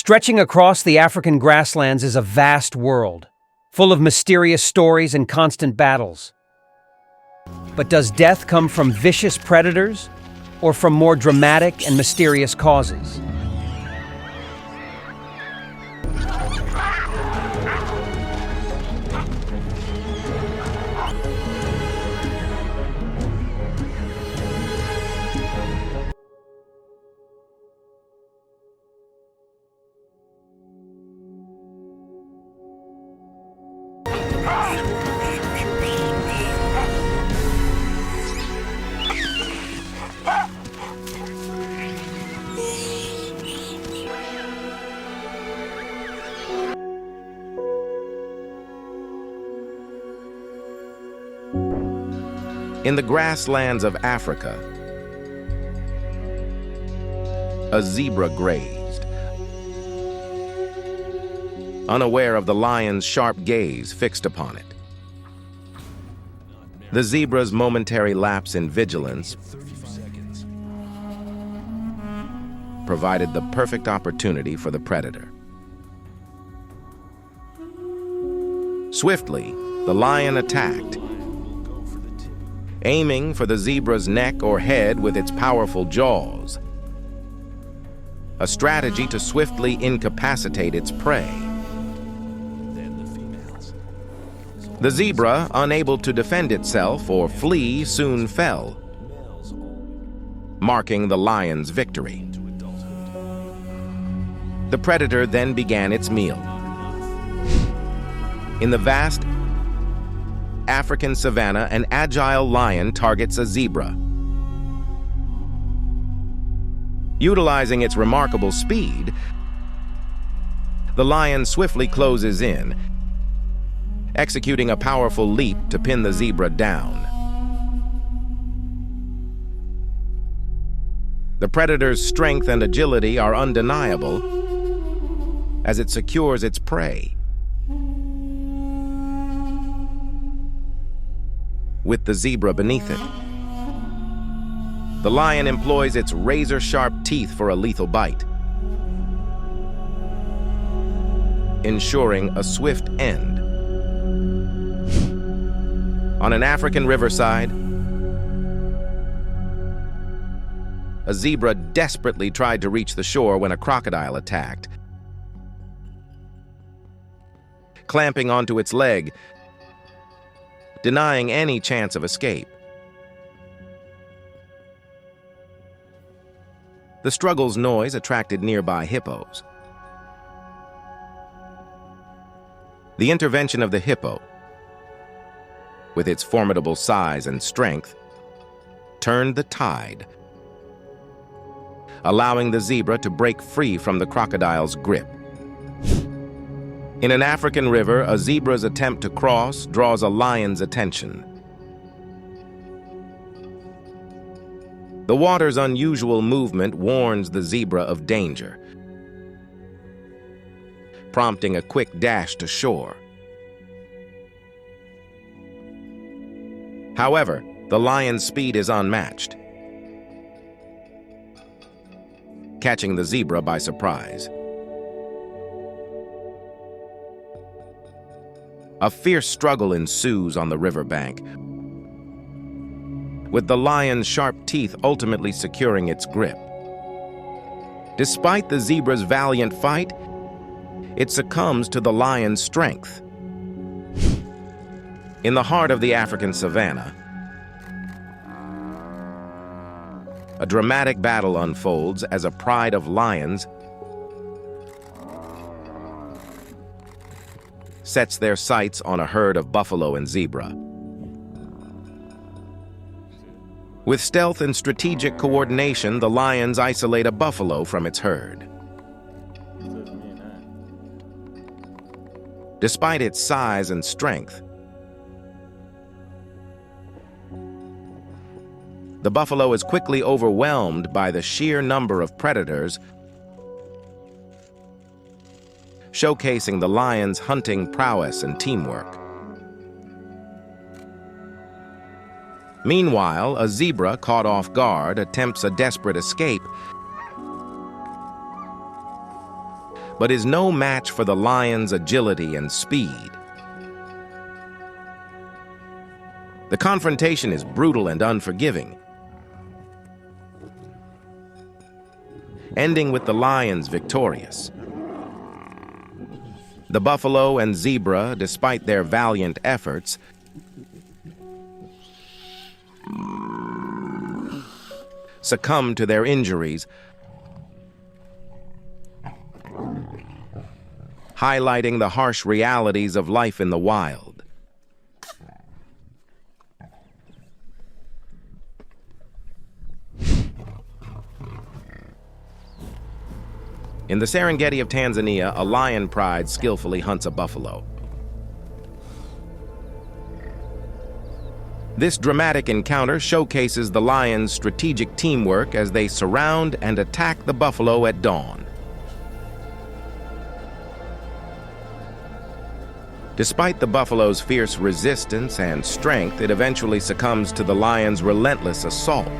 Stretching across the African grasslands is a vast world, full of mysterious stories and constant battles. But does death come from vicious predators, or from more dramatic and mysterious causes? In the grasslands of Africa, a zebra grazed, unaware of the lion's sharp gaze fixed upon it. The zebra's momentary lapse in vigilance provided the perfect opportunity for the predator. Swiftly, the lion attacked, aiming for the zebra's neck or head with its powerful jaws, a strategy to swiftly incapacitate its prey. The zebra, unable to defend itself or flee, soon fell, marking the lion's victory. The predator then began its meal. In the vast African savanna, an agile lion targets a zebra. Utilizing its remarkable speed, the lion swiftly closes in, executing a powerful leap to pin the zebra down. The predator's strength and agility are undeniable as it secures its prey. With the zebra beneath it, the lion employs its razor-sharp teeth for a lethal bite, ensuring a swift end. On an African riverside, a zebra desperately tried to reach the shore when a crocodile attacked. Clamping onto its leg, denying any chance of escape. The struggle's noise attracted nearby hippos. The intervention of the hippo, with its formidable size and strength, turned the tide, allowing the zebra to break free from the crocodile's grip. In an African river, a zebra's attempt to cross draws a lion's attention. The water's unusual movement warns the zebra of danger, prompting a quick dash to shore. However, the lion's speed is unmatched, catching the zebra by surprise. A fierce struggle ensues on the riverbank, with the lion's sharp teeth ultimately securing its grip. Despite the zebra's valiant fight, it succumbs to the lion's strength. In the heart of the African savanna, a dramatic battle unfolds as a pride of lions sets their sights on a herd of buffalo and zebra. With stealth and strategic coordination, the lions isolate a buffalo from its herd. Despite its size and strength, the buffalo is quickly overwhelmed by the sheer number of predators, showcasing the lion's hunting prowess and teamwork. Meanwhile, a zebra, caught off guard, attempts a desperate escape, but is no match for the lion's agility and speed. The confrontation is brutal and unforgiving, ending with the lions victorious. The buffalo and zebra, despite their valiant efforts, succumb to their injuries, highlighting the harsh realities of life in the wild. In the Serengeti of Tanzania, a lion pride skillfully hunts a buffalo. This dramatic encounter showcases the lion's strategic teamwork as they surround and attack the buffalo at dawn. Despite the buffalo's fierce resistance and strength, it eventually succumbs to the lion's relentless assault.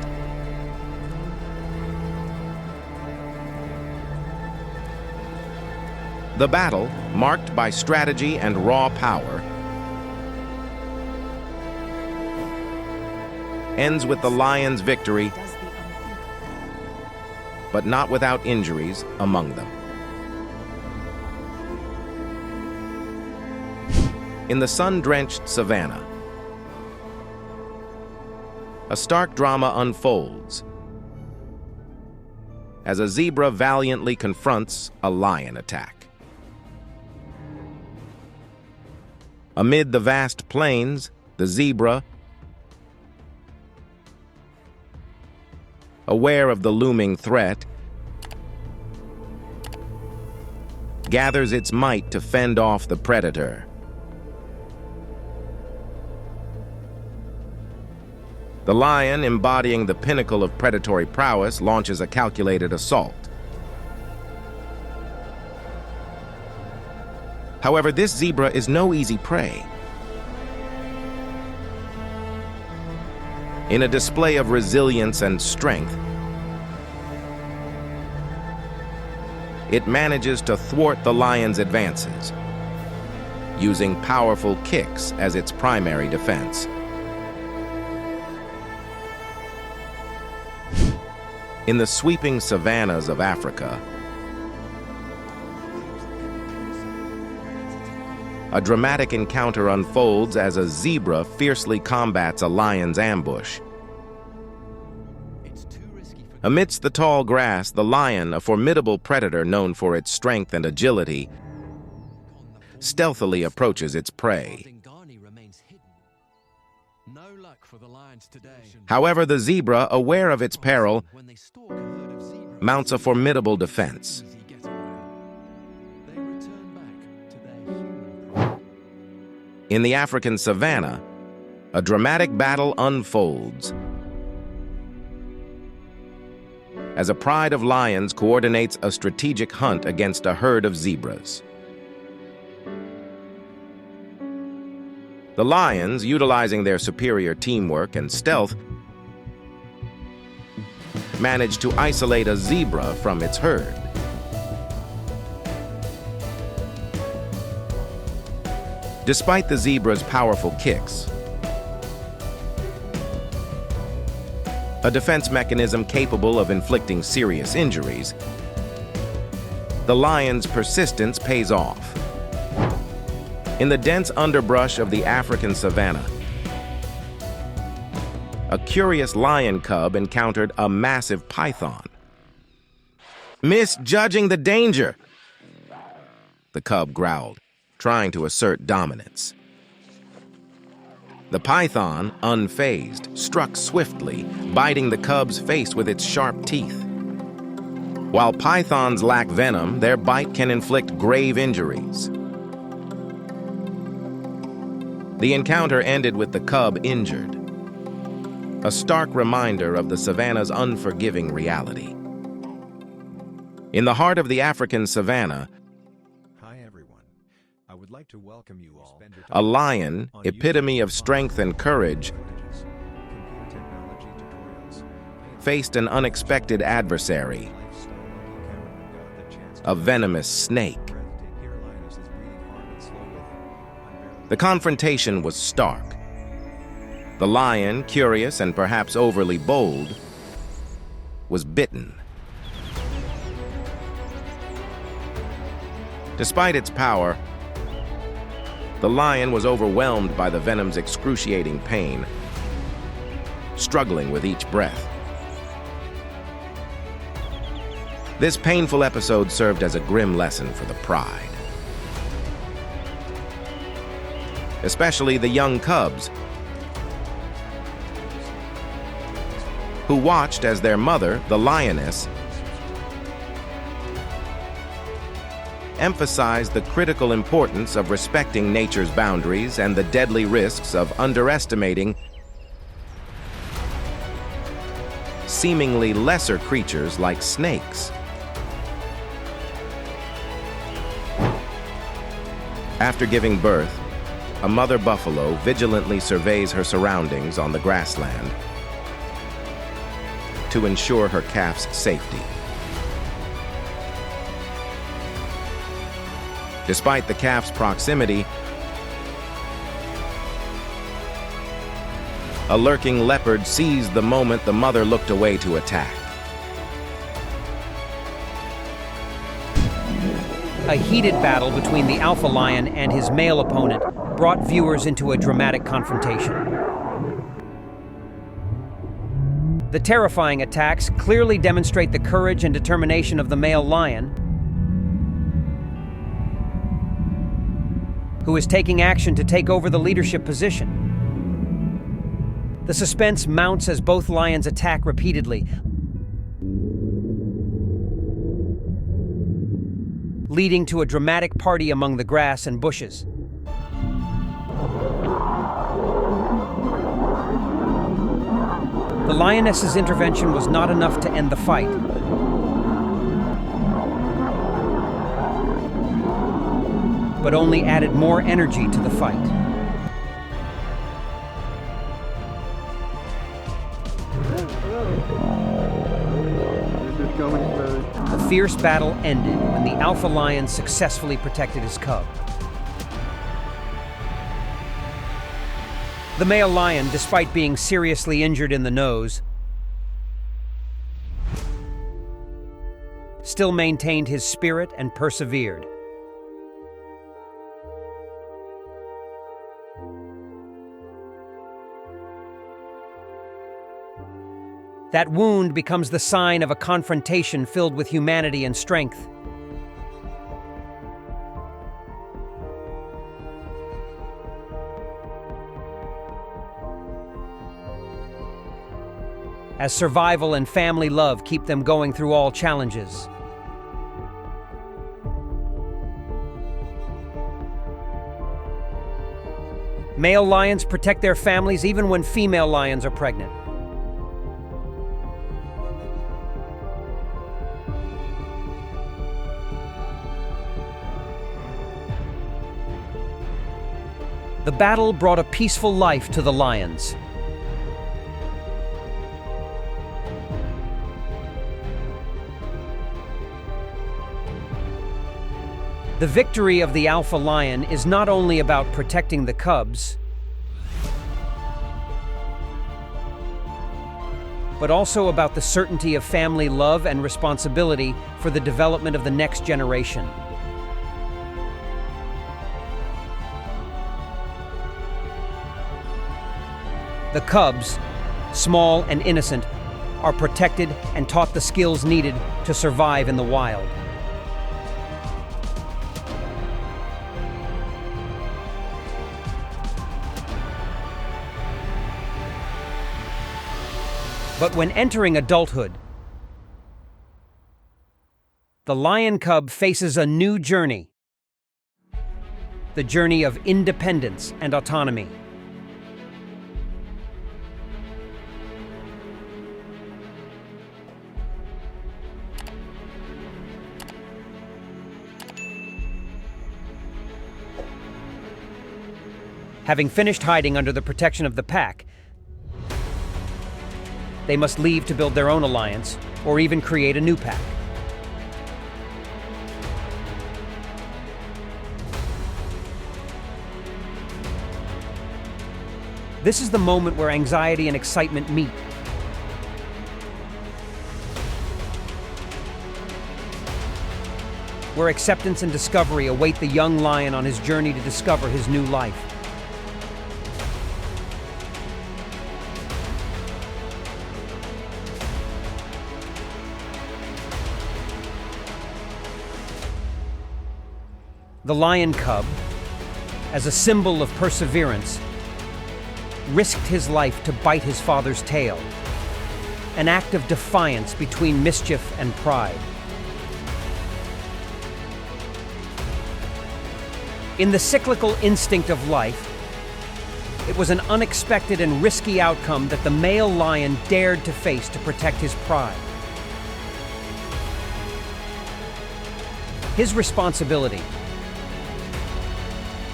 The battle, marked by strategy and raw power, ends with the lion's victory, but not without injuries among them. In the sun-drenched savannah, a stark drama unfolds as a zebra valiantly confronts a lion attack. Amid the vast plains, the zebra, aware of the looming threat, gathers its might to fend off the predator. The lion, embodying the pinnacle of predatory prowess, launches a calculated assault. However, this zebra is no easy prey. In a display of resilience and strength, it manages to thwart the lion's advances, using powerful kicks as its primary defense. In the sweeping savannas of Africa, a dramatic encounter unfolds as a zebra fiercely combats a lion's ambush. Amidst the tall grass, the lion, a formidable predator known for its strength and agility, stealthily approaches its prey. However, the zebra, aware of its peril, mounts a formidable defense. In the African savanna, a dramatic battle unfolds as a pride of lions coordinates a strategic hunt against a herd of zebras. The lions, utilizing their superior teamwork and stealth, manage to isolate a zebra from its herd. Despite the zebra's powerful kicks, a defense mechanism capable of inflicting serious injuries, the lion's persistence pays off. In the dense underbrush of the African savanna, a curious lion cub encountered a massive python. "Misjudging the danger," the cub growled, trying to assert dominance. The python, unfazed, struck swiftly, biting the cub's face with its sharp teeth. While pythons lack venom, their bite can inflict grave injuries. The encounter ended with the cub injured, a stark reminder of the savanna's unforgiving reality. In the heart of the African savanna, To welcome you all. a lion, epitome of strength and courage, faced an unexpected adversary. a venomous snake. The confrontation was stark. The lion, curious and perhaps overly bold, was bitten. Despite its power, the lion was overwhelmed by the venom's excruciating pain, struggling with each breath. This painful episode served as a grim lesson for the pride. Especially the young cubs, who watched as their mother, the lioness, emphasized the critical importance of respecting nature's boundaries and the deadly risks of underestimating seemingly lesser creatures like snakes. After giving birth, a mother buffalo vigilantly surveys her surroundings on the grassland to ensure her calf's safety. Despite the calf's proximity, a lurking leopard seized the moment the mother looked away to attack. A heated battle between the alpha lion and his male opponent brought viewers into a dramatic confrontation. The terrifying attacks clearly demonstrate the courage and determination of the male lion, who is taking action to take over the leadership position. The suspense mounts as both lions attack repeatedly, leading to a dramatic party among the grass and bushes. The lioness's intervention was not enough to end the fight. But only added more energy to the fight. The fierce battle ended when the alpha lion successfully protected his cub. The male lion, despite being seriously injured in the nose, still maintained his spirit and persevered. That wound becomes the sign of a confrontation filled with humanity and strength. As survival and family love keep them going through all challenges. Male lions protect their families even when female lions are pregnant. The battle brought a peaceful life to the lions. The victory of the alpha lion is not only about protecting the cubs, but also about the certainty of family love and responsibility for the development of the next generation. The cubs, small and innocent, are protected and taught the skills needed to survive in the wild. But when entering adulthood, the lion cub faces a new journey, the journey of independence and autonomy. Having finished hiding under the protection of the pack, they must leave to build their own alliance or even create a new pack. This is the moment where anxiety and excitement meet. Where acceptance and discovery await the young lion on his journey to discover his new life. The lion cub, as a symbol of perseverance, risked his life to bite his father's tail, an act of defiance between mischief and pride. In the cyclical instinct of life, it was an unexpected and risky outcome that the male lion dared to face to protect his pride. His responsibility,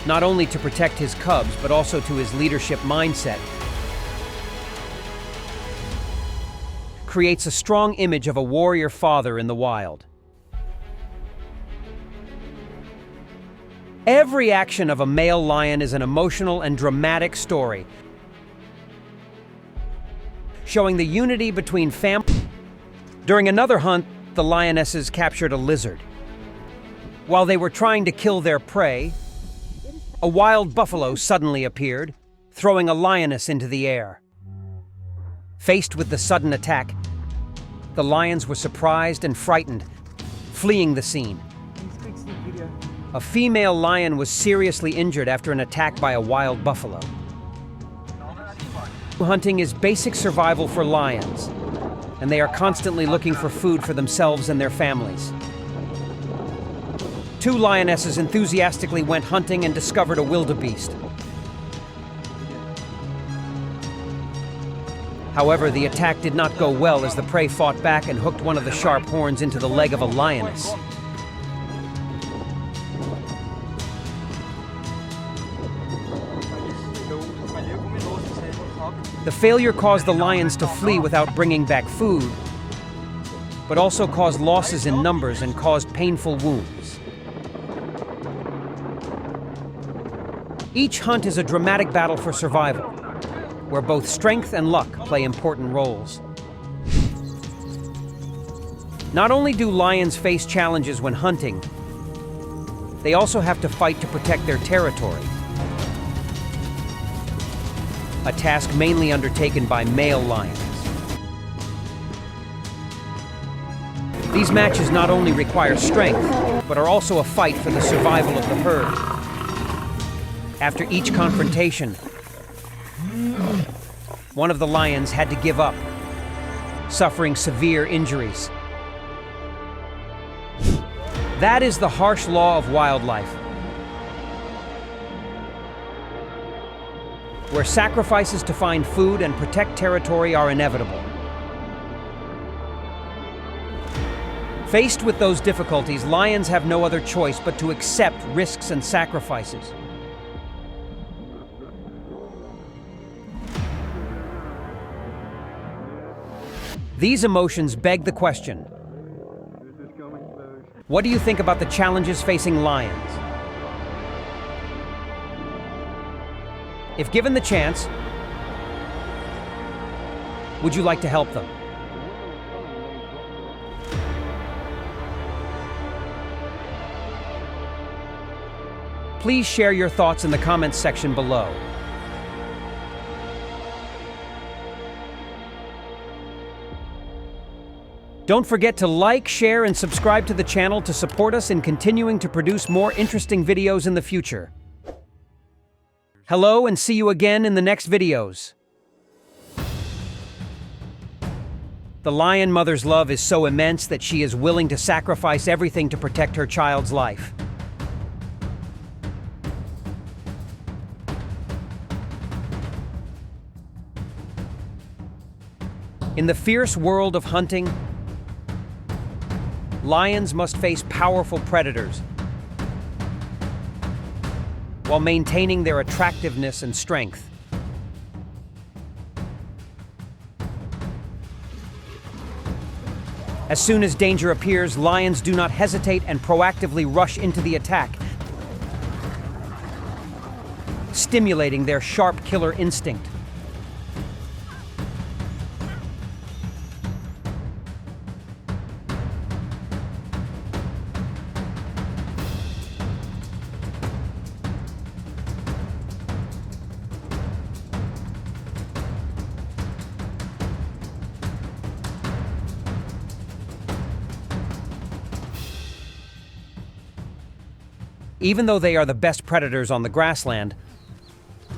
not only to protect his cubs, but also to his leadership mindset, creates a strong image of a warrior father in the wild. Every action of a male lion is an emotional and dramatic story, showing the unity between families. During another hunt, the lionesses captured a lizard. While they were trying to kill their prey, a wild buffalo suddenly appeared, throwing a lioness into the air. Faced with the sudden attack, the lions were surprised and frightened, fleeing the scene. A female lion was seriously injured after an attack by a wild buffalo. Hunting is basic survival for lions, and they are constantly looking for food for themselves and their families. Two lionesses enthusiastically went hunting and discovered a wildebeest. However, the attack did not go well as the prey fought back and hooked one of the sharp horns into the leg of a lioness. The failure caused the lions to flee without bringing back food, but also caused losses in numbers and caused painful wounds. Each hunt is a dramatic battle for survival, where both strength and luck play important roles. Not only do lions face challenges when hunting, they also have to fight to protect their territory, a task mainly undertaken by male lions. These matches not only require strength, but are also a fight for the survival of the herd. After each confrontation, one of the lions had to give up, suffering severe injuries. That is the harsh law of wildlife, where sacrifices to find food and protect territory are inevitable. Faced with those difficulties, lions have no other choice but to accept risks and sacrifices. These emotions beg the question: what do you think about the challenges facing lions? If given the chance, would you like to help them? Please share your thoughts in the comments section below. Don't forget to like, share, and subscribe to the channel to support us in continuing to produce more interesting videos in the future. Hello, and see you again in the next videos. The lion mother's love is so immense that she is willing to sacrifice everything to protect her child's life. In the fierce world of hunting, lions must face powerful predators while maintaining their attractiveness and strength. As soon as danger appears, lions do not hesitate and proactively rush into the attack, stimulating their sharp killer instinct. Even though they are the best predators on the grassland,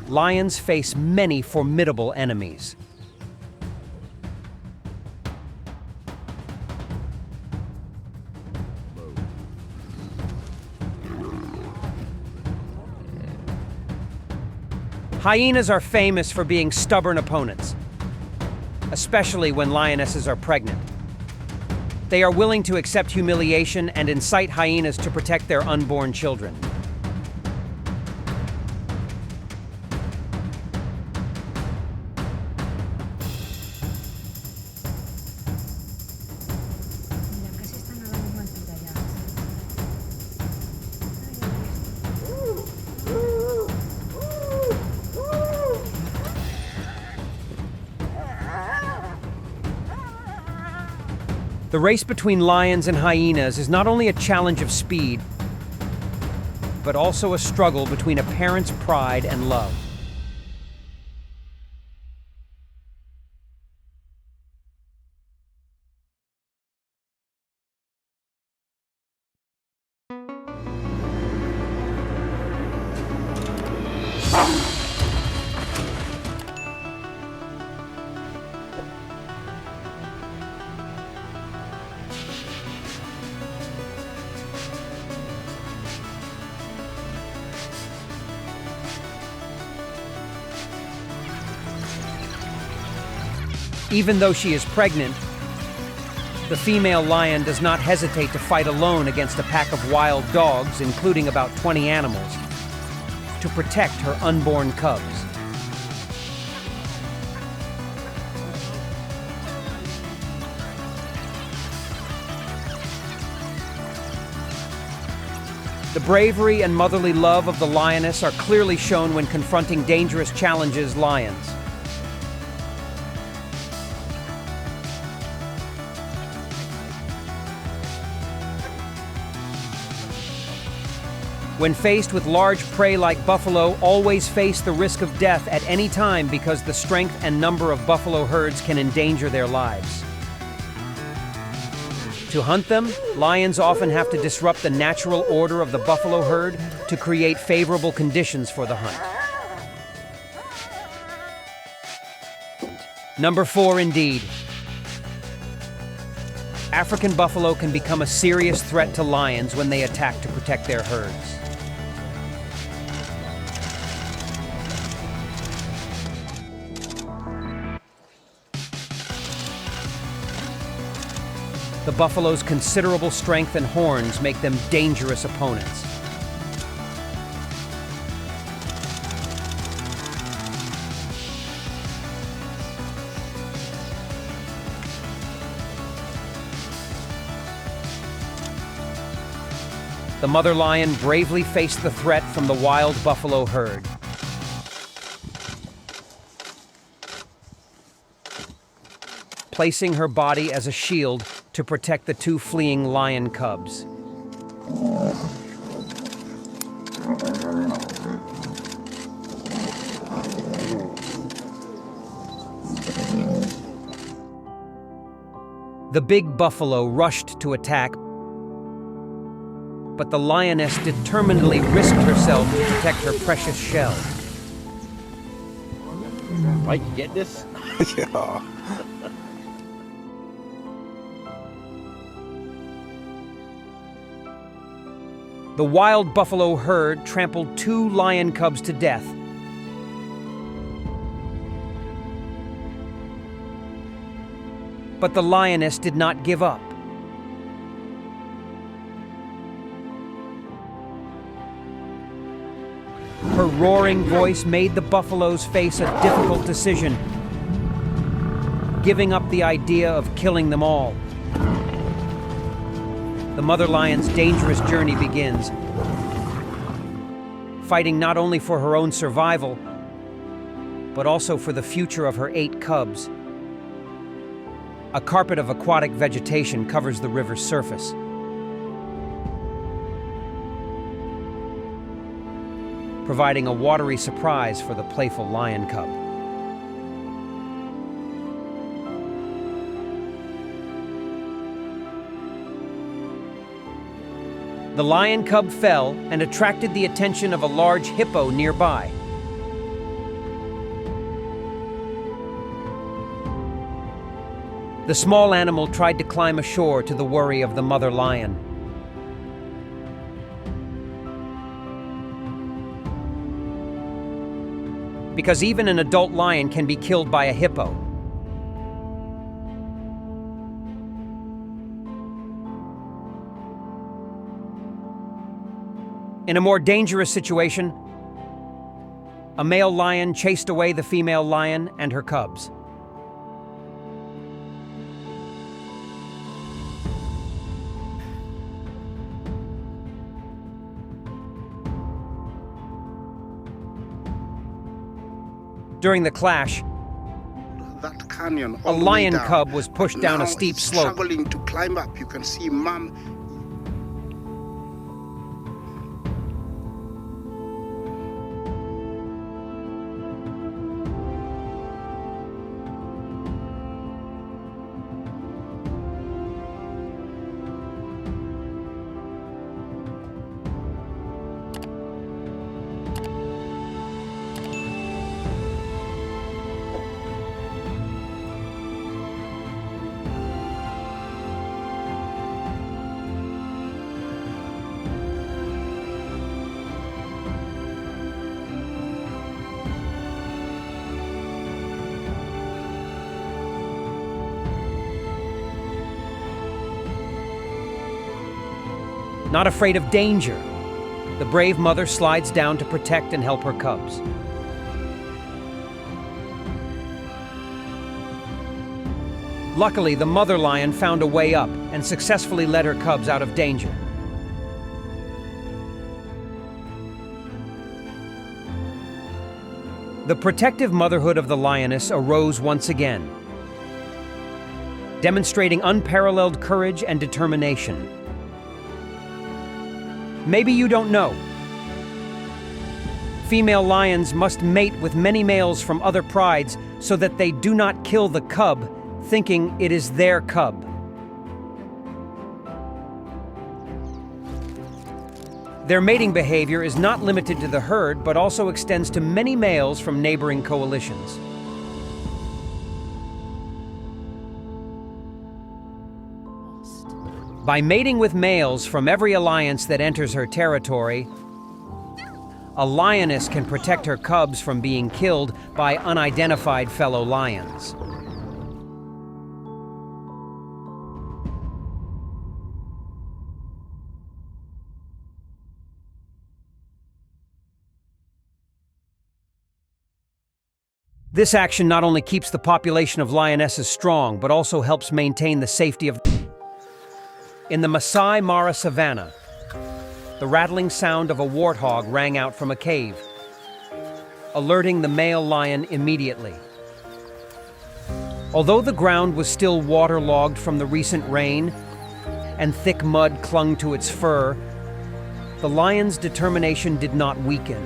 lions face many formidable enemies. Hyenas are famous for being stubborn opponents, especially when lionesses are pregnant. They are willing to accept humiliation and incite hyenas to protect their unborn children. Mira, casi están a la misma altura ya. The race between lions and hyenas is not only a challenge of speed, but also a struggle between a parent's pride and love. Even though she is pregnant, the female lion does not hesitate to fight alone against a pack of wild dogs, including about 20 animals, to protect her unborn cubs. The bravery and motherly love of the lioness are clearly shown when confronting dangerous challenges lions. When faced with large prey like buffalo, always face the risk of death at any time because the strength and number of buffalo herds can endanger their lives. To hunt them, lions often have to disrupt the natural order of the buffalo herd to create favorable conditions for the hunt. Number 4, indeed. African buffalo can become a serious threat to lions when they attack to protect their herds. The buffalo's considerable strength and horns make them dangerous opponents. The mother lion bravely faced the threat from the wild buffalo herd. Placing her body as a shield to protect the two fleeing lion cubs. The big buffalo rushed to attack, but the lioness determinedly risked herself to protect her precious shell. Mike, you get this? Yeah. The wild buffalo herd trampled 2 lion cubs to death. But the lioness did not give up. Her roaring voice made the buffaloes face a difficult decision, giving up the idea of killing them all. The mother lion's dangerous journey begins, fighting not only for her own survival, but also for the future of her 8 cubs. A carpet of aquatic vegetation covers the river's surface. Providing a watery surprise for the playful lion cub. The lion cub fell and attracted the attention of a large hippo nearby. The small animal tried to climb ashore to the worry of the mother lion. Because even an adult lion can be killed by a hippo. In a more dangerous situation, a male lion chased away the female lion and her cubs. During the clash, that canyon, a lion cub was pushed down a steep slope. Struggling to climb up. You can see mom. Not afraid of danger, the brave mother slides down to protect and help her cubs. Luckily, the mother lion found a way up and successfully led her cubs out of danger. The protective motherhood of the lioness arose once again, demonstrating unparalleled courage and determination. Maybe you don't know. Female lions must mate with many males from other prides so that they do not kill the cub, thinking it is their cub. Their mating behavior is not limited to the herd, but also extends to many males from neighboring coalitions. By mating with males from every alliance that enters her territory, a lioness can protect her cubs from being killed by unidentified fellow lions. This action not only keeps the population of lionesses strong, but also helps maintain the safety of... In the Masai Mara savanna, the rattling sound of a warthog rang out from a cave, alerting the male lion immediately. Although the ground was still waterlogged from the recent rain and thick mud clung to its fur, the lion's determination did not weaken.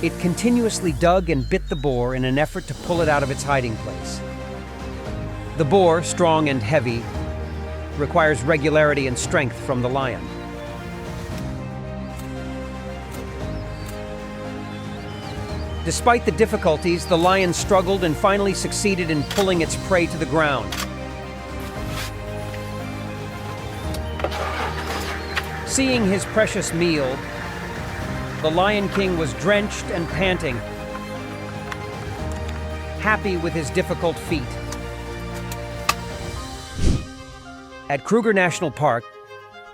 It continuously dug and bit the boar in an effort to pull it out of its hiding place. The boar, strong and heavy, requires regularity and strength from the lion. Despite the difficulties, the lion struggled and finally succeeded in pulling its prey to the ground. Seeing his precious meal, the Lion King was drenched and panting, happy with his difficult feat. At Kruger National Park,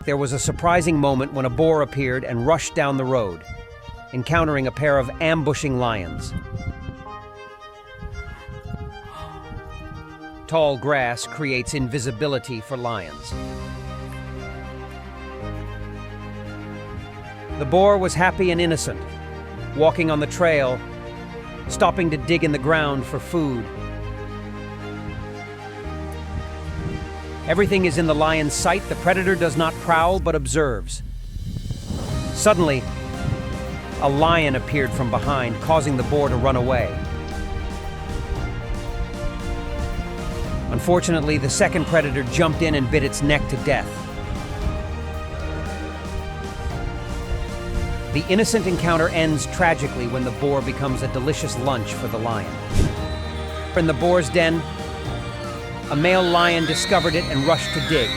there was a surprising moment when a boar appeared and rushed down the road, encountering a pair of ambushing lions. Tall grass creates invisibility for lions. The boar was happy and innocent, walking on the trail, stopping to dig in the ground for food. Everything is in the lion's sight. The predator does not prowl, but observes. Suddenly, a lion appeared from behind, causing the boar to run away. Unfortunately, the second predator jumped in and bit its neck to death. The innocent encounter ends tragically when the boar becomes a delicious lunch for the lion. In the boar's den, a male lion discovered it and rushed to dig.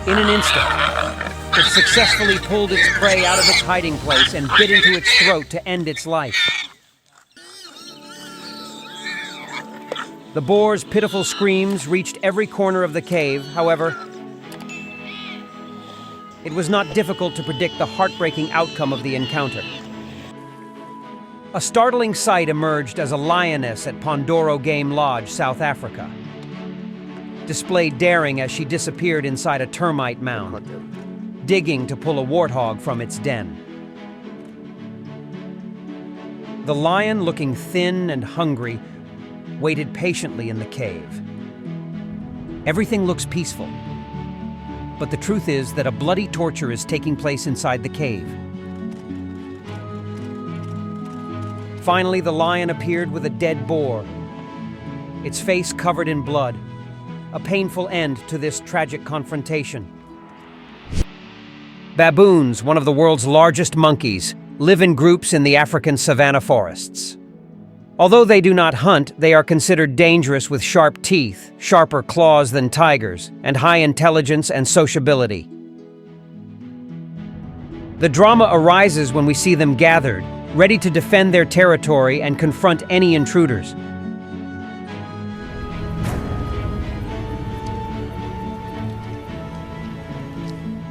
In an instant, it successfully pulled its prey out of its hiding place and bit into its throat to end its life. The boar's pitiful screams reached every corner of the cave. However, it was not difficult to predict the heartbreaking outcome of the encounter. A startling sight emerged as a lioness at Pondoro Game Lodge, South Africa, displayed daring as she disappeared inside a termite mound, digging to pull a warthog from its den. The lion, looking thin and hungry, waited patiently in the cave. Everything looks peaceful, but the truth is that a bloody torture is taking place inside the cave. Finally, the lion appeared with a dead boar, its face covered in blood, a painful end to this tragic confrontation. Baboons, one of the world's largest monkeys, live in groups in the African savanna forests. Although they do not hunt, they are considered dangerous with sharp teeth, sharper claws than tigers, and high intelligence and sociability. The drama arises when we see them gathered, ready to defend their territory and confront any intruders.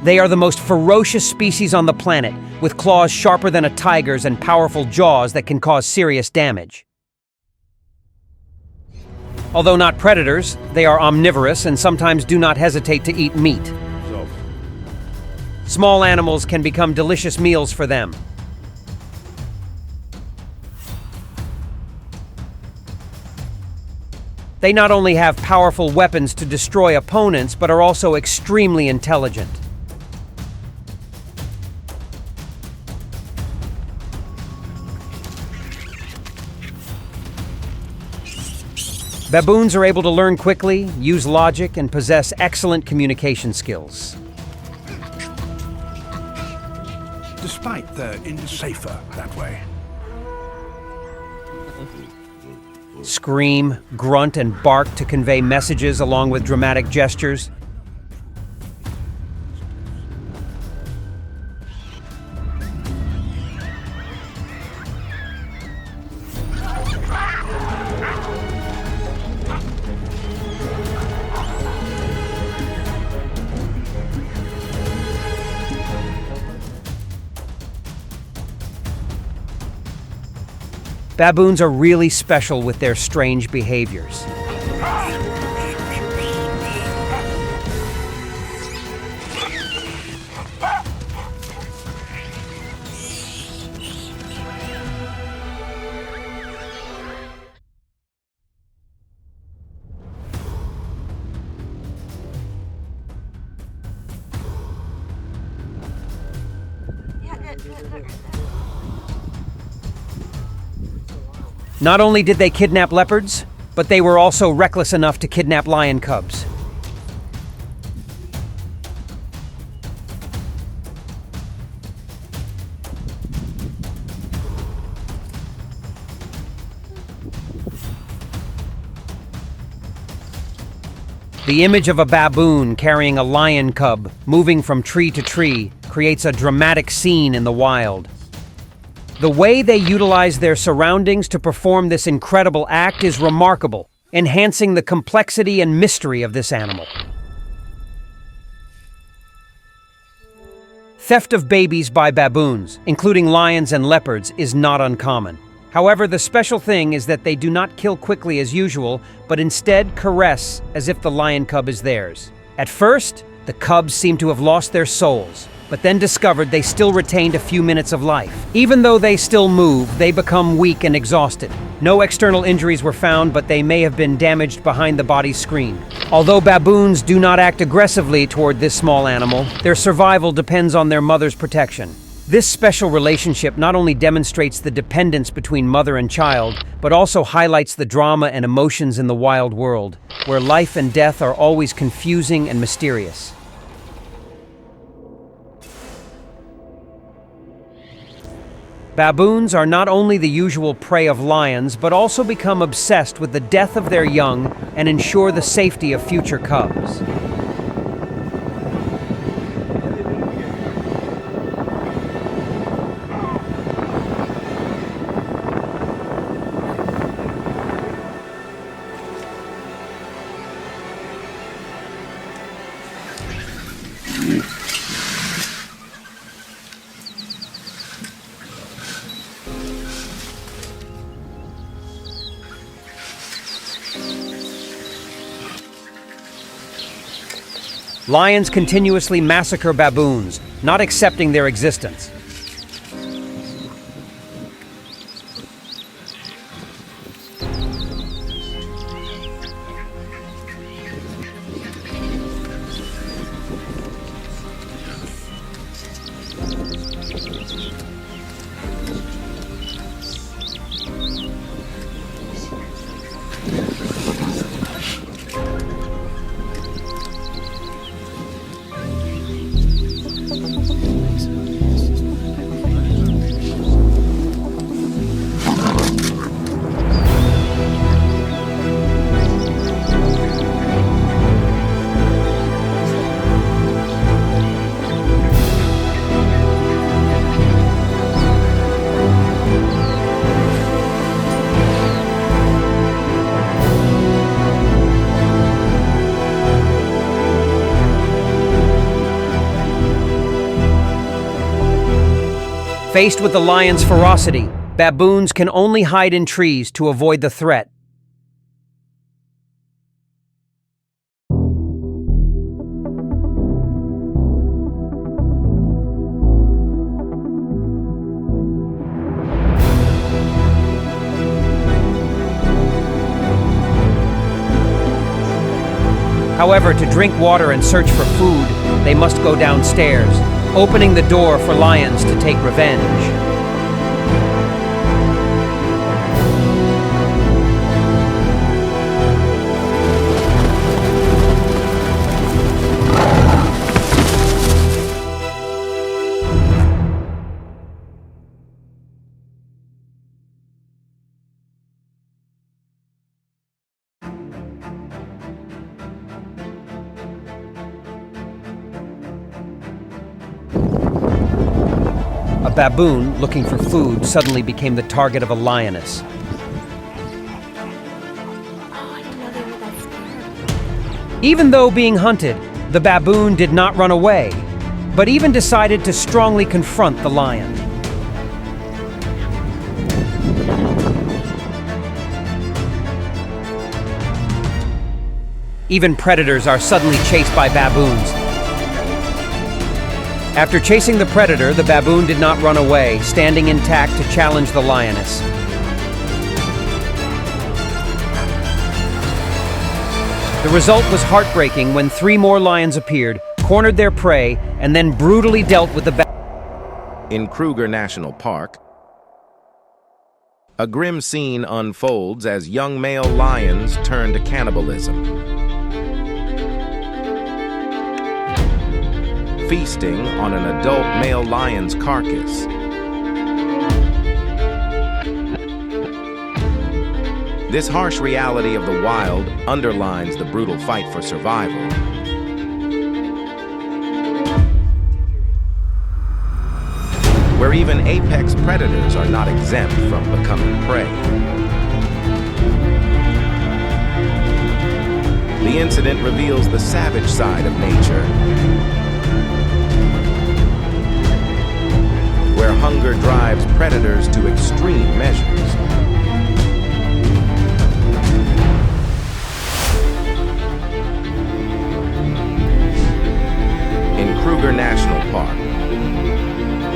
They are the most ferocious species on the planet, with claws sharper than a tiger's and powerful jaws that can cause serious damage. Although not predators, they are omnivorous and sometimes do not hesitate to eat meat. Small animals can become delicious meals for them. They not only have powerful weapons to destroy opponents, but are also extremely intelligent. Baboons are able to learn quickly, use logic, and possess excellent communication skills. Despite they're safer that way. Scream, grunt, and bark to convey messages along with dramatic gestures. Baboons are really special with their strange behaviors. Not only did they kidnap leopards, but they were also reckless enough to kidnap lion cubs. The image of a baboon carrying a lion cub moving from tree to tree creates a dramatic scene in the wild. The way they utilize their surroundings to perform this incredible act is remarkable, enhancing the complexity and mystery of this animal. Theft of babies by baboons, including lions and leopards, is not uncommon. However, the special thing is that they do not kill quickly as usual, but instead caress as if the lion cub is theirs. At first, the cubs seem to have lost their souls, but then discovered they still retained a few minutes of life. Even though they still move, they become weak and exhausted. No external injuries were found, but they may have been damaged behind the body's screen. Although baboons do not act aggressively toward this small animal, their survival depends on their mother's protection. This special relationship not only demonstrates the dependence between mother and child, but also highlights the drama and emotions in the wild world, where life and death are always confusing and mysterious. Baboons are not only the usual prey of lions, but also become obsessed with the death of their young and ensure the safety of future cubs. Lions continuously massacre baboons, not accepting their existence. Faced with the lion's ferocity, baboons can only hide in trees to avoid the threat. However, to drink water and search for food, they must go downstairs, opening the door for lions to take revenge. A baboon, looking for food, suddenly became the target of a lioness. Even though being hunted, the baboon did not run away, but even decided to strongly confront the lion. Even predators are suddenly chased by baboons. After chasing the predator, the baboon did not run away, standing intact to challenge the lioness. The result was heartbreaking when 3 more lions appeared, cornered their prey, and then brutally dealt with the baboon. In Kruger National Park, a grim scene unfolds as young male lions turn to cannibalism. Feasting on an adult male lion's carcass. This harsh reality of the wild underlines the brutal fight for survival. Where even apex predators are not exempt from becoming prey. The incident reveals the savage side of nature, where hunger drives predators to extreme measures. In Kruger National Park,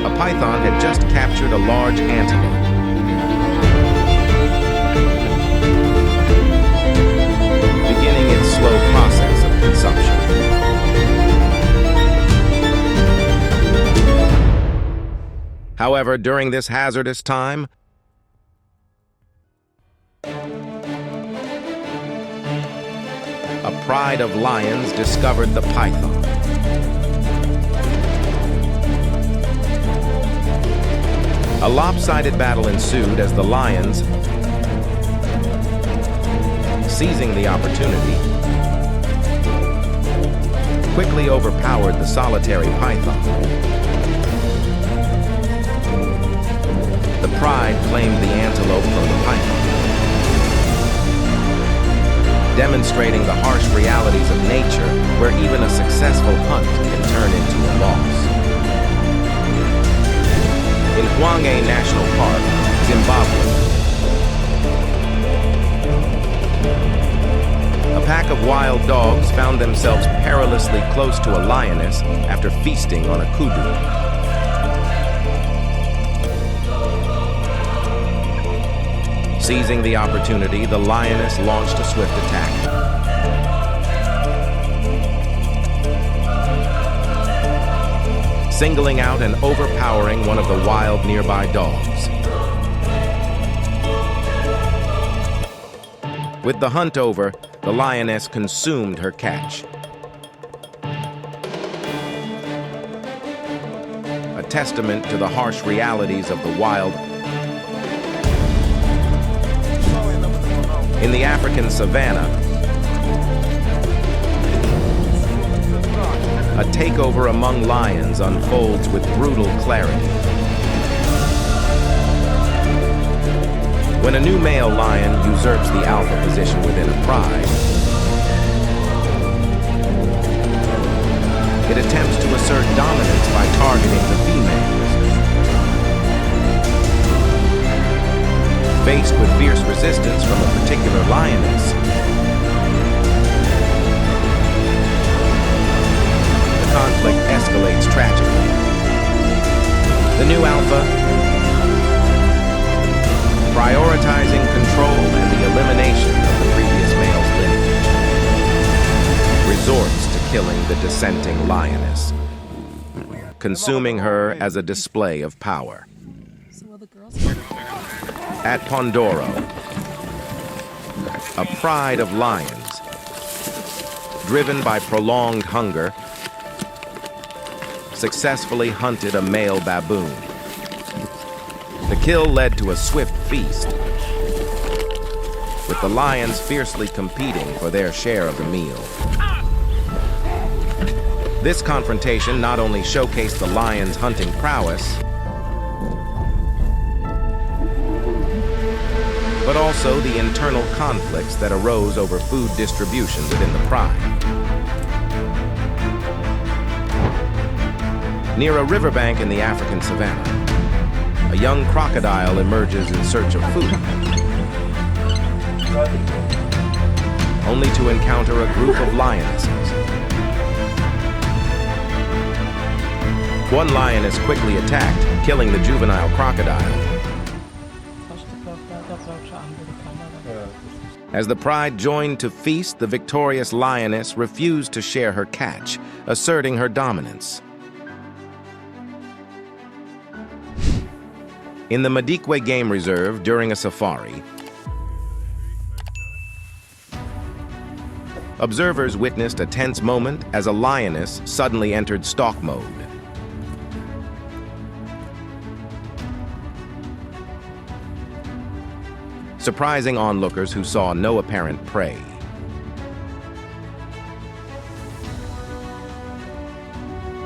a python had just captured a large antelope. Beginning its slow process of consumption. However, during this hazardous time, a pride of lions discovered the python. A lopsided battle ensued as the lions, seizing the opportunity, quickly overpowered the solitary python. The pride claimed the antelope from the python, demonstrating the harsh realities of nature where even a successful hunt can turn into a loss. In Hwange National Park, Zimbabwe, a pack of wild dogs found themselves perilously close to a lioness after feasting on a kudu. Seizing the opportunity, the lioness launched a swift attack. Singling out and overpowering one of the wild nearby dogs. With the hunt over, the lioness consumed her catch. A testament to the harsh realities of the wild. In the African savannah, a takeover among lions unfolds with brutal clarity. When a new male lion usurps the alpha position within a pride, it attempts to assert dominance by targeting the females. Faced with fierce resistance from a particular lioness, the conflict escalates tragically. The new alpha, prioritizing control and the elimination of the previous male's lineage, resorts to killing the dissenting lioness, consuming her as a display of power. At Pondoro, a pride of lions, driven by prolonged hunger, successfully hunted a male baboon. The kill led to a swift feast, with the lions fiercely competing for their share of the meal. This confrontation not only showcased the lions' hunting prowess, but also the internal conflicts that arose over food distribution within the pride. Near a riverbank in the African savannah, a young crocodile emerges in search of food, only to encounter a group of lionesses. One lioness quickly attacked, killing the juvenile crocodile. As the pride joined to feast, the victorious lioness refused to share her catch, asserting her dominance. In the Madikwe Game Reserve during a safari, observers witnessed a tense moment as a lioness suddenly entered stalk mode. Surprising onlookers who saw no apparent prey.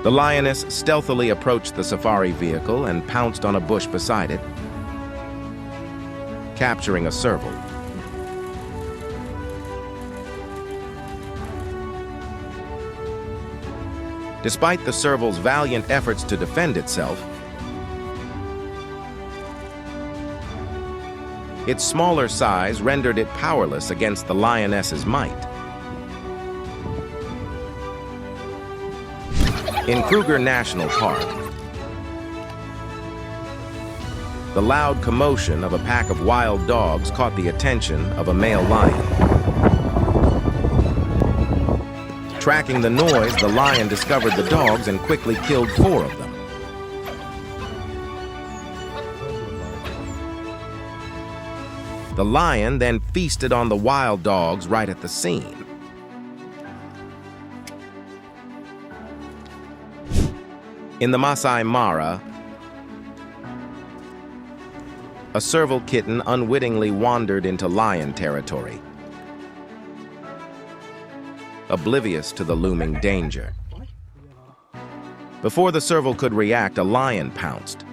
The lioness stealthily approached the safari vehicle and pounced on a bush beside it, capturing a serval. Despite the serval's valiant efforts to defend itself, its smaller size rendered it powerless against the lioness's might. In Kruger National Park, the loud commotion of a pack of wild dogs caught the attention of a male lion. Tracking the noise, the lion discovered the dogs and quickly killed 4 of them. The lion then feasted on the wild dogs right at the scene, In the Masai Mara, a serval kitten unwittingly wandered into lion territory, oblivious to the looming danger. Before the serval could react, a lion pounced,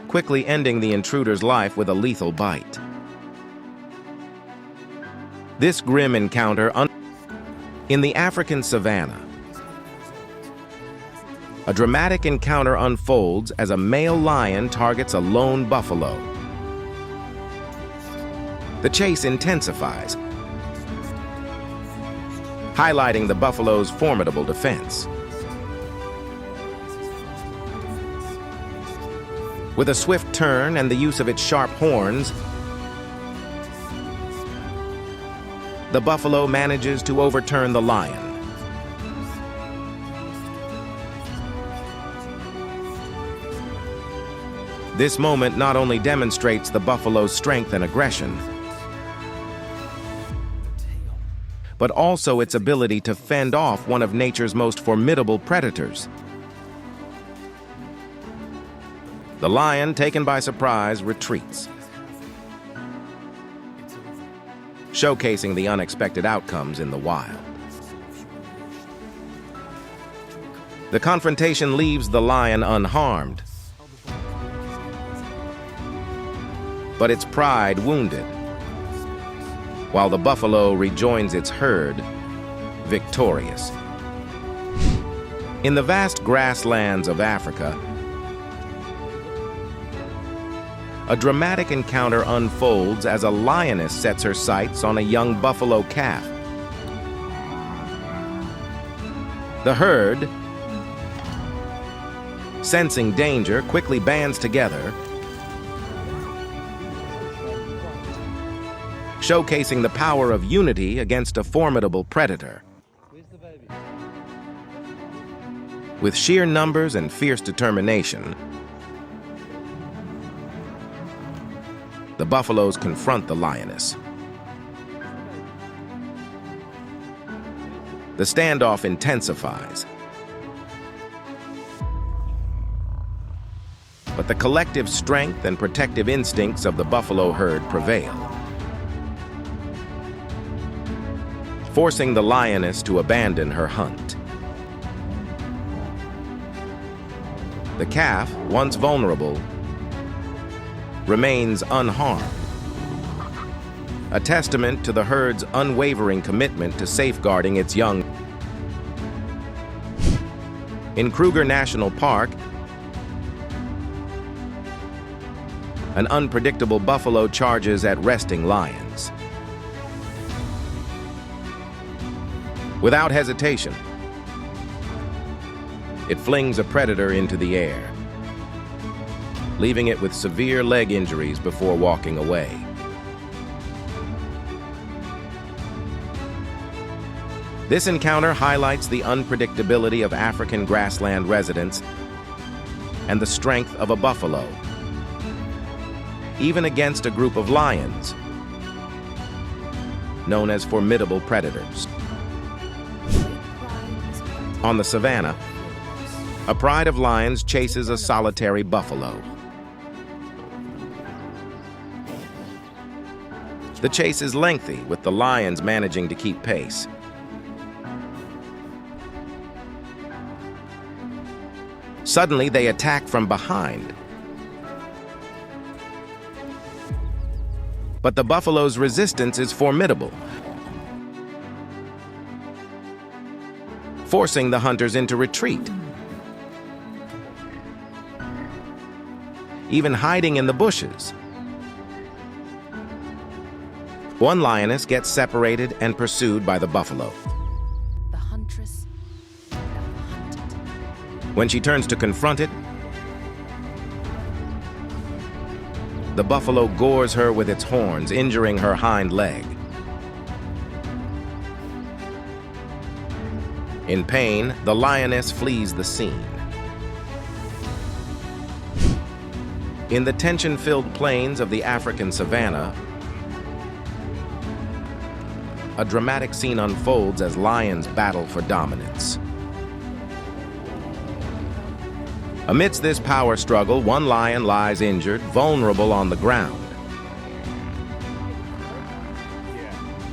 quickly ending the intruder's life with a lethal bite. This grim encounter in the African savanna, a dramatic encounter unfolds as a male lion targets a lone buffalo. The chase intensifies, highlighting the buffalo's formidable defense. With a swift turn and the use of its sharp horns, the buffalo manages to overturn the lion. This moment not only demonstrates the buffalo's strength and aggression, but also its ability to fend off one of nature's most formidable predators. The lion, taken by surprise, retreats, showcasing the unexpected outcomes in the wild. The confrontation leaves the lion unharmed, but its pride wounded, while the buffalo rejoins its herd, victorious. In the vast grasslands of Africa, a dramatic encounter unfolds as a lioness sets her sights on a young buffalo calf. The herd, sensing danger, quickly bands together, showcasing the power of unity against a formidable predator. With sheer numbers and fierce determination, the buffaloes confront the lioness. The standoff intensifies, but the collective strength and protective instincts of the buffalo herd prevail, forcing the lioness to abandon her hunt. The calf, once vulnerable, remains unharmed, a testament to the herd's unwavering commitment to safeguarding its young. In Kruger National Park, an unpredictable buffalo charges at resting lions. Without hesitation, it flings a predator into the air, leaving it with severe leg injuries before walking away. This encounter highlights the unpredictability of African grassland residents and the strength of a buffalo, even against a group of lions, known as formidable predators. On the savanna, a pride of lions chases a solitary buffalo. The chase is lengthy, with the lions managing to keep pace. Suddenly, they attack from behind. But the buffalo's resistance is formidable, forcing the hunters into retreat. Even hiding in the bushes, one lioness gets separated and pursued by the buffalo. The huntress and the hunted. When she turns to confront it, the buffalo gores her with its horns, injuring her hind leg. In pain, the lioness flees the scene. In the tension-filled plains of the African savanna, a dramatic scene unfolds as lions battle for dominance. Amidst this power struggle, one lion lies injured, vulnerable on the ground.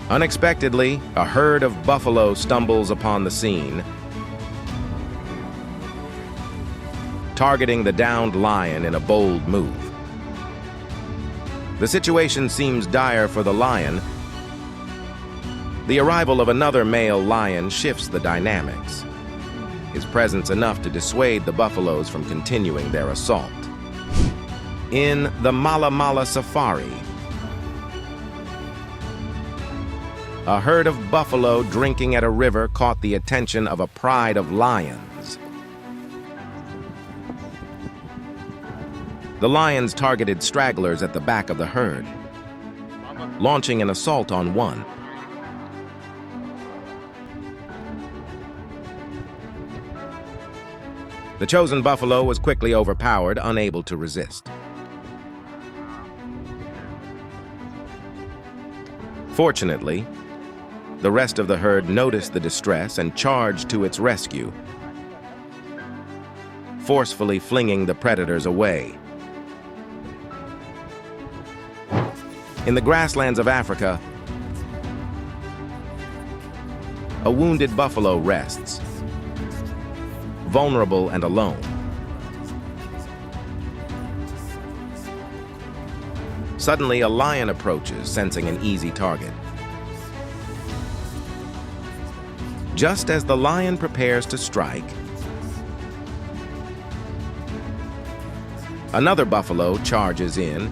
Unexpectedly, a herd of buffalo stumbles upon the scene, targeting the downed lion in a bold move. The situation seems dire for the lion. The arrival of another male lion shifts the dynamics, his presence enough to dissuade the buffaloes from continuing their assault. In the Mala Mala Safari, a herd of buffalo drinking at a river caught the attention of a pride of lions. The lions targeted stragglers at the back of the herd, launching an assault on one. The chosen buffalo was quickly overpowered, unable to resist. Fortunately, the rest of the herd noticed the distress and charged to its rescue, forcefully flinging the predators away. In the grasslands of Africa, a wounded buffalo rests, vulnerable and alone. Suddenly, a lion approaches, sensing an easy target. Just as the lion prepares to strike, another buffalo charges in,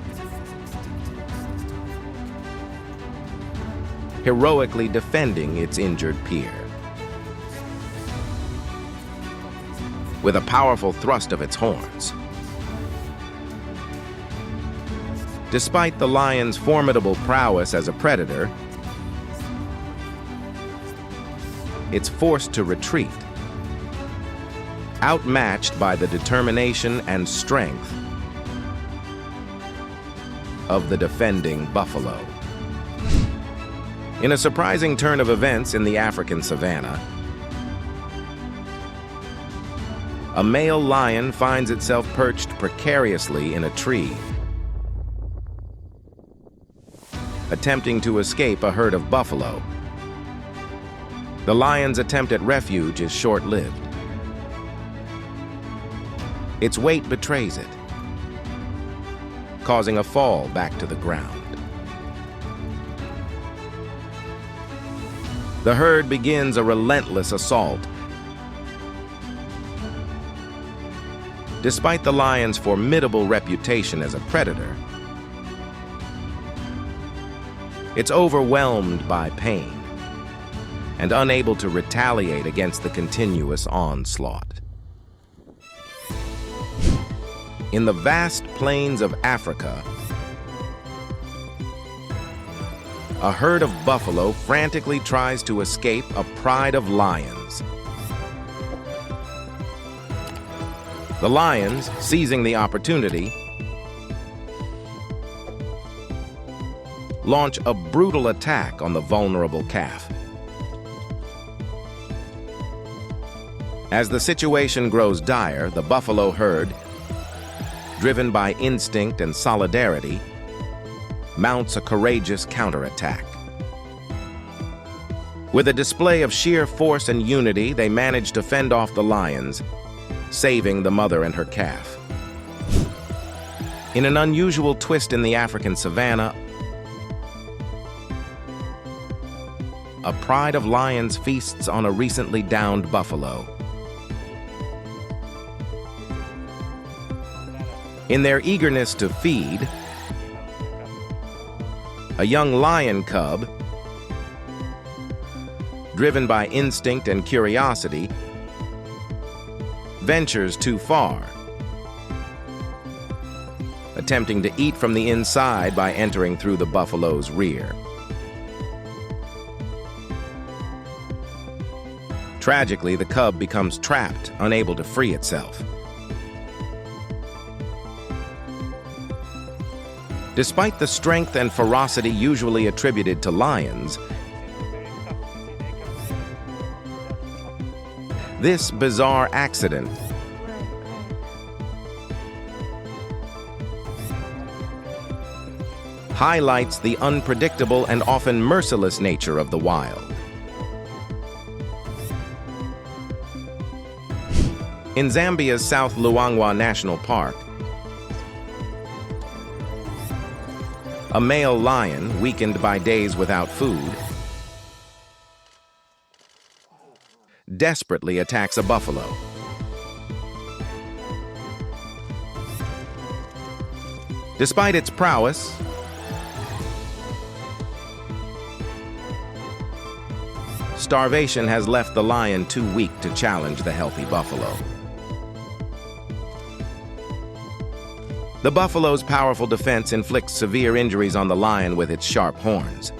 heroically defending its injured peer. With a powerful thrust of its horns. Despite the lion's formidable prowess as a predator, it's forced to retreat, outmatched by the determination and strength of the defending buffalo. In a surprising turn of events in the African savanna, a male lion finds itself perched precariously in a tree, attempting to escape a herd of buffalo. The lion's attempt at refuge is short-lived. Its weight betrays it, causing a fall back to the ground. The herd begins a relentless assault. Despite the lion's formidable reputation as a predator, it's overwhelmed by pain and unable to retaliate against the continuous onslaught. In the vast plains of Africa, a herd of buffalo frantically tries to escape a pride of lions. The lions, seizing the opportunity, launch a brutal attack on the vulnerable calf. As the situation grows dire, the buffalo herd, driven by instinct and solidarity, mounts a courageous counterattack. With a display of sheer force and unity, they manage to fend off the lions, saving the mother and her calf. In an unusual twist in the African savanna, a pride of lions feasts on a recently downed buffalo. In their eagerness to feed, a young lion cub, driven by instinct and curiosity, ventures too far, attempting to eat from the inside by entering through the buffalo's rear. Tragically, the cub becomes trapped, unable to free itself. Despite the strength and ferocity usually attributed to lions, this bizarre accident highlights the unpredictable and often merciless nature of the wild. In Zambia's South Luangwa National Park, a male lion, weakened by days without food, desperately attacks a buffalo. Despite its prowess, starvation has left the lion too weak to challenge the healthy buffalo. The buffalo's powerful defense inflicts severe injuries on the lion with its sharp horns.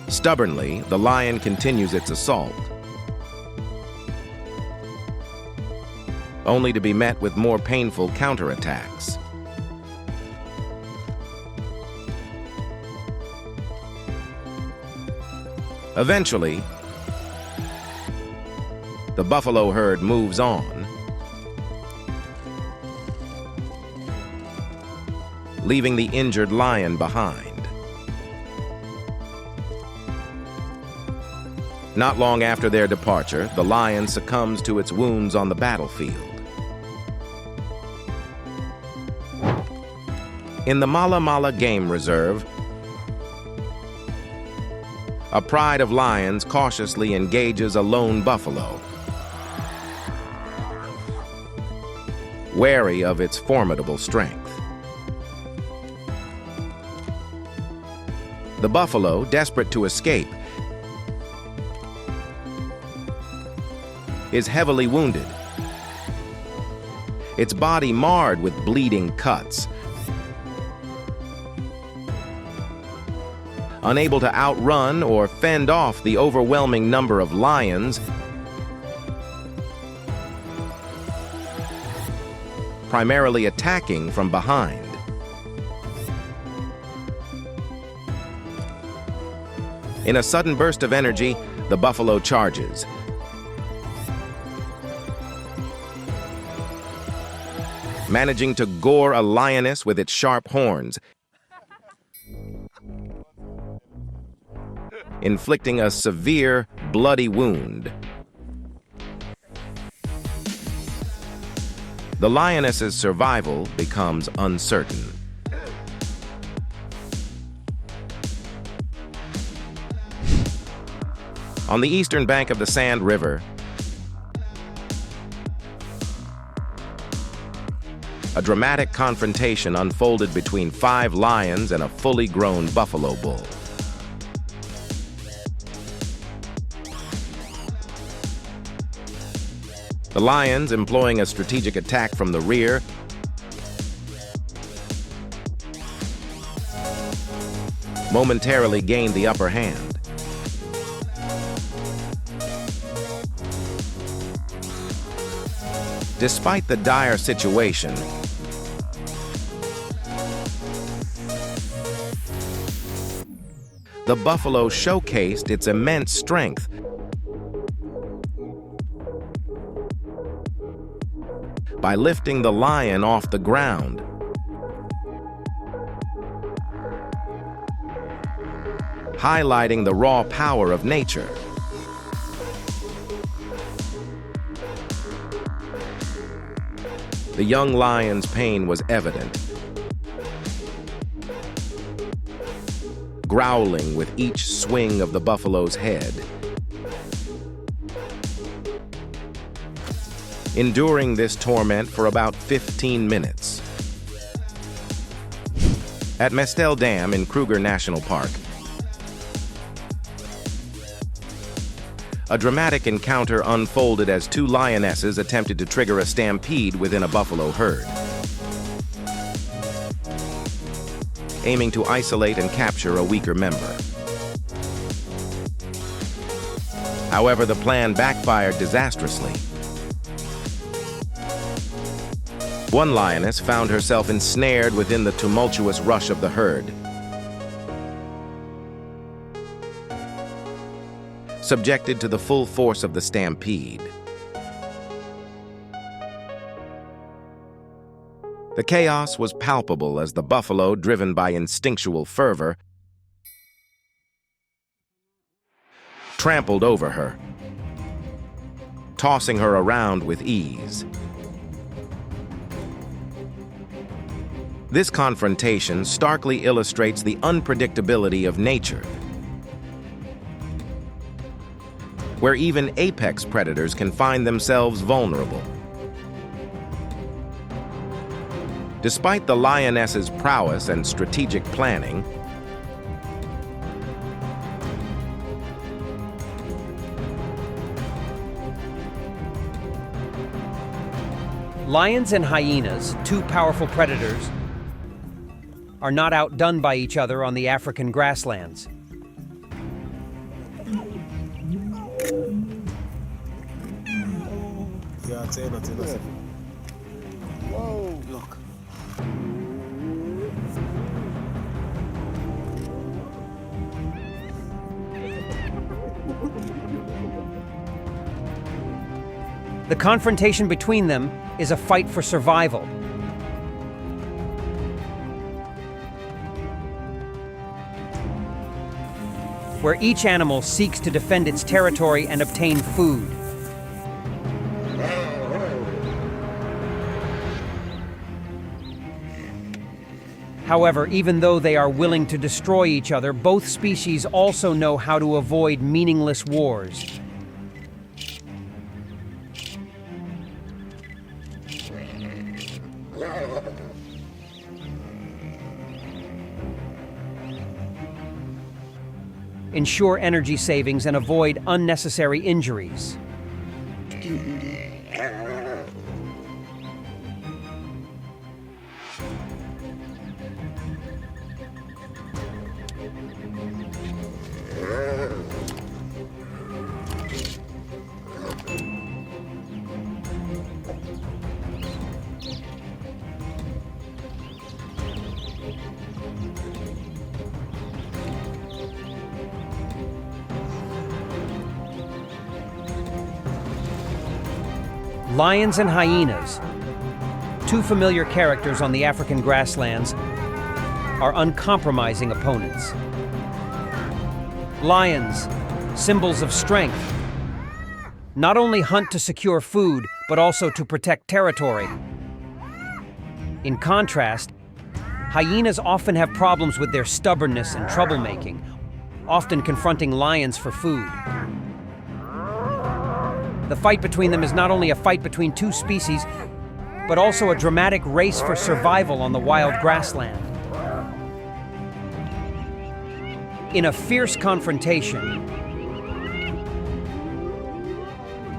Stubbornly, the lion continues its assault, only to be met with more painful counterattacks. Eventually, the buffalo herd moves on, leaving the injured lion behind. Not long after their departure, the lion succumbs to its wounds on the battlefield. In the Mala Mala Game Reserve, a pride of lions cautiously engages a lone buffalo, wary of its formidable strength. The buffalo, desperate to escape, is heavily wounded, its body marred with bleeding cuts. Unable to outrun or fend off the overwhelming number of lions, primarily attacking from behind. In a sudden burst of energy, the buffalo charges. Managing to gore a lioness with its sharp horns, inflicting a severe, bloody wound. The lioness's survival becomes uncertain. On the eastern bank of the Sand River, a dramatic confrontation unfolded between 5 lions and a fully grown buffalo bull. The lions, employing a strategic attack from the rear, momentarily gained the upper hand. Despite the dire situation, the buffalo showcased its immense strength, by lifting the lion off the ground. Highlighting the raw power of nature. The young lion's pain was evident, growling with each swing of the buffalo's head. Enduring this torment for about 15 minutes. At Mestel Dam in Kruger National Park, a dramatic encounter unfolded as 2 lionesses attempted to trigger a stampede within a buffalo herd, aiming to isolate and capture a weaker member. However, the plan backfired disastrously. One lioness found herself ensnared within the tumultuous rush of the herd, subjected to the full force of the stampede. The chaos was palpable as the buffalo, driven by instinctual fervor, trampled over her, tossing her around with ease. This confrontation starkly illustrates the unpredictability of nature, where even apex predators can find themselves vulnerable. Despite the lioness's prowess and strategic planning, lions and hyenas, two powerful predators, are not outdone by each other on the African grasslands. Whoa, look. The confrontation between them is a fight for survival. Where each animal seeks to defend its territory and obtain food. However, even though they are willing to destroy each other, both species also know how to avoid meaningless wars. Ensure energy savings and avoid unnecessary injuries. Lions and hyenas, two familiar characters on the African grasslands, are uncompromising opponents. Lions, symbols of strength, not only hunt to secure food, but also to protect territory. In contrast, hyenas often have problems with their stubbornness and troublemaking, often confronting lions for food. The fight between them is not only a fight between two species, but also a dramatic race for survival on the wild grassland. In a fierce confrontation,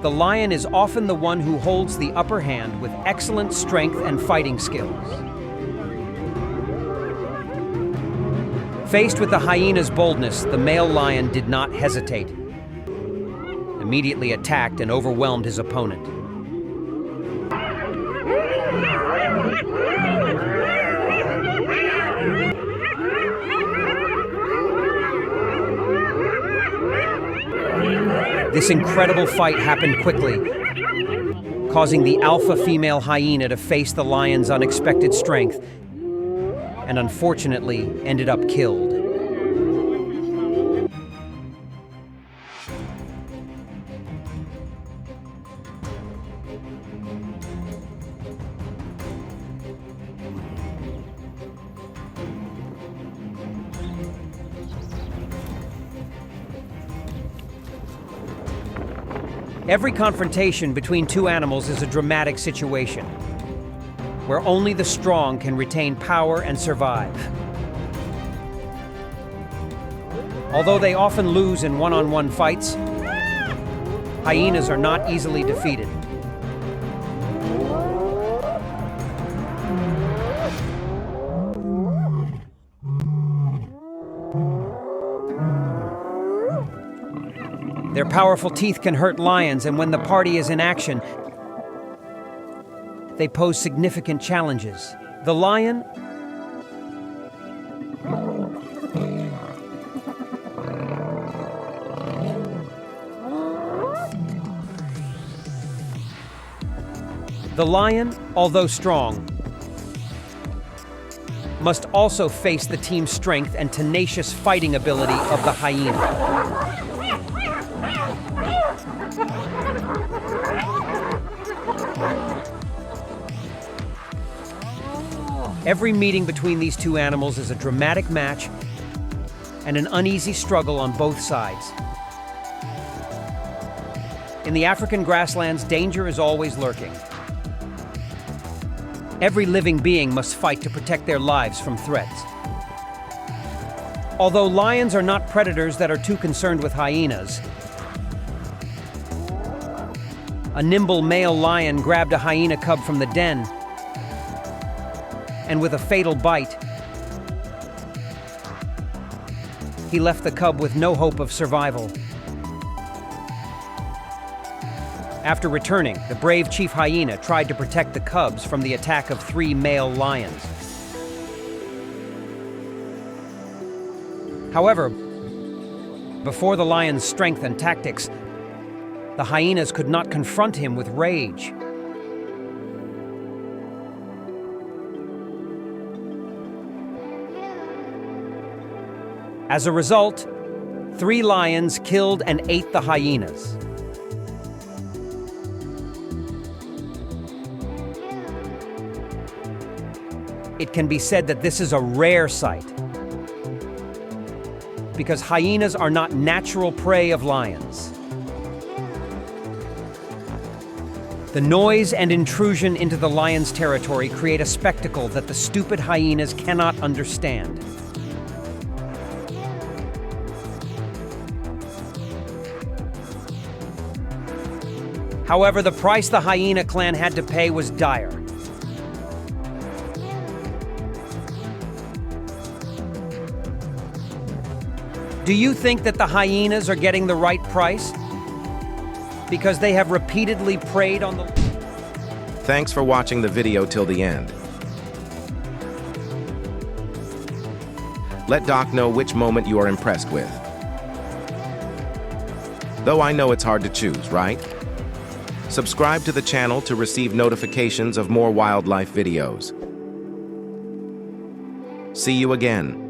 the lion is often the one who holds the upper hand with excellent strength and fighting skills. Faced with the hyena's boldness, the male lion did not hesitate. Immediately attacked and overwhelmed his opponent. This incredible fight happened quickly, causing the alpha female hyena to face the lion's unexpected strength, and unfortunately ended up killed. Every confrontation between two animals is a dramatic situation, where only the strong can retain power and survive. Although they often lose in one-on-one fights, hyenas are not easily defeated. Their powerful teeth can hurt lions, and when the party is in action, they pose significant challenges. The lion although strong, must also face the team's strength and tenacious fighting ability of the hyena. Every meeting between these two animals is a dramatic match and an uneasy struggle on both sides. In the African grasslands, danger is always lurking. Every living being must fight to protect their lives from threats. Although lions are not predators that are too concerned with hyenas, a nimble male lion grabbed a hyena cub from the den, and with a fatal bite, he left the cub with no hope of survival. After returning, the brave chief hyena tried to protect the cubs from the attack of 3 male lions. However, before the lion's strength and tactics, the hyenas could not confront him with rage. As a result, 3 lions killed and ate the hyenas. It can be said that this is a rare sight, because hyenas are not natural prey of lions. The noise and intrusion into the lion's territory create a spectacle that the stupid hyenas cannot understand. However, the price the hyena clan had to pay was dire. Do you think that the hyenas are getting the right price? Because they have repeatedly preyed on the... Thanks for watching the video till the end. Let Doc know which moment you are impressed with. Though I know it's hard to choose, right? Subscribe to the channel to receive notifications of more wildlife videos. See you again.